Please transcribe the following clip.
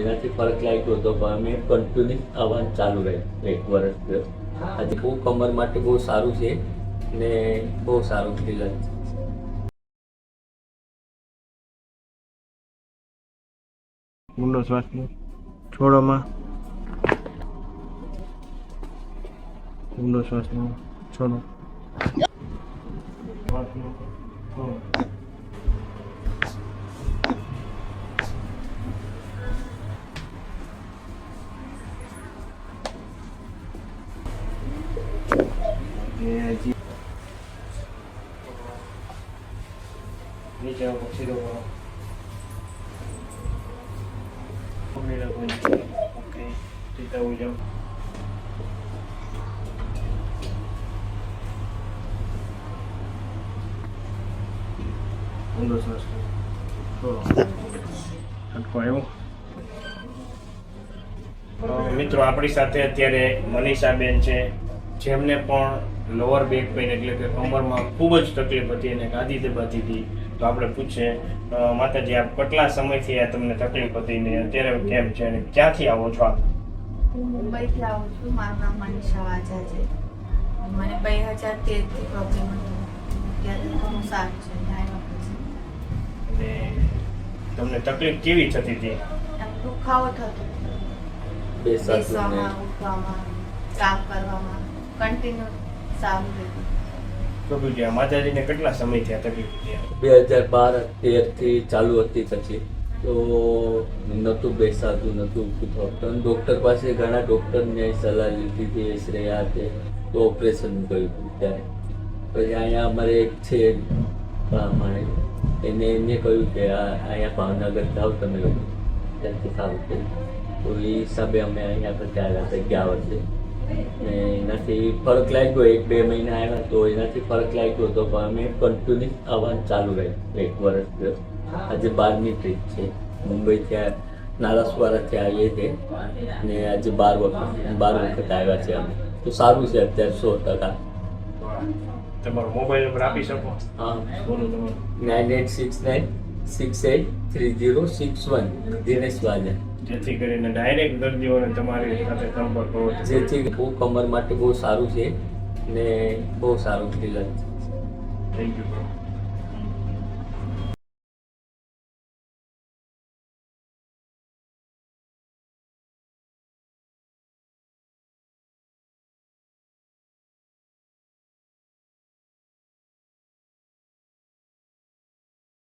એનાથી ફરક લાગ્યો હતો, પણ અમે કન્ટિન્યુ આવવાનું ચાલુ રાખ્યું 1 વર્ષ. આજે બહુ કમર માટે બહુ સારું છે ને બહુ સારું ફીલ છે. ઊંડો શ્વાસ લો, છોડોમાં ઊંડો શ્વાસ લો, છોડો. શ્વાસ લો, છોડો. નીચે આવો, સીધો કરો. ઓકે, સીધા ઉઈ જાઓ. ઊંડો શ્વાસ લો, છોડો. ઝટકો આવ્યો. મિત્રો, આપણી સાથે અત્યારે મનીષાબેન છે, જેમને પણ લોઅર બેક પેઇન એટલે કે કમરમાં ખૂબ જ તકલીફ હતી અને ગાદી દબાતી હતી. તો આપણે પૂછીએ, માતાજી, આપ કેટલા સમયથી આ તમને તકલીફ હતી ને અત્યારે કેમ છે અને ક્યાંથી આવો છો આપ? હું મુંબઈથી આવું છું. મારું નામ મનીષા વાજા છે. મને 2013થી પ્રોબ્લેમ હતો. ત્યારે ઘણું સારું છે. અને તમને તકલીફ કેવી થતી હતી? એમ દુખાવો થતો બેસવામાં, ઉઠવામાં, કામ કરવામાં કન્ટિન્યુ સારું રહેતું. તો બીજું માતાજીને કેટલા સમયથી આ તકલીફ હતી? 2012-13થી ચાલુ હતી. પછી તો નહોતું બેસાતું, નહોતું ઉઠતું. ડૉક્ટર પાસે ઘણા ડૉક્ટરને સલાહ લીધી હતી, શ્રેયા તે તો ઓપરેશન કર્યું હતું ત્યારે. પછી અહીંયા અમારે એક છે એને કહ્યું કે અહીંયા ભાવનગર જાઓ તમે લોકો, ત્યાંથી સારું થયું. તો એ હિસાબે અમે અહીંયા પછી આવ્યા હતા ગયા વર્ષે. ને એનાથી ફરક લાગ્યો. 1-2 મહિના આવ્યા તો એનાથી ફરક લાગ્યો હતો, પણ અમે કન્ટિન્યુ આવવાનું ચાલુ રાખ્યું 1 વર્ષ. આજે 12મી ટ્રીપ છે. મુંબઈથી નારાસવાડાથી આવીએ છીએ ને આજે 12 વખત આવ્યા છે અમે. તો સારું છે અત્યારે 100%. તમારો મોબાઈલ નંબર આપી શકો? હા, બોલો તમારો. 9869683061 દિનેશ વાજા. જેથી કરીને ડાયરેક્ટ દર્દીઓને તમારી સાથે સંપર્ક કરવો. જેથી બહુ કમર માટે બહુ સારું છે ને બહુ સારું ફીલ છે. Thank you.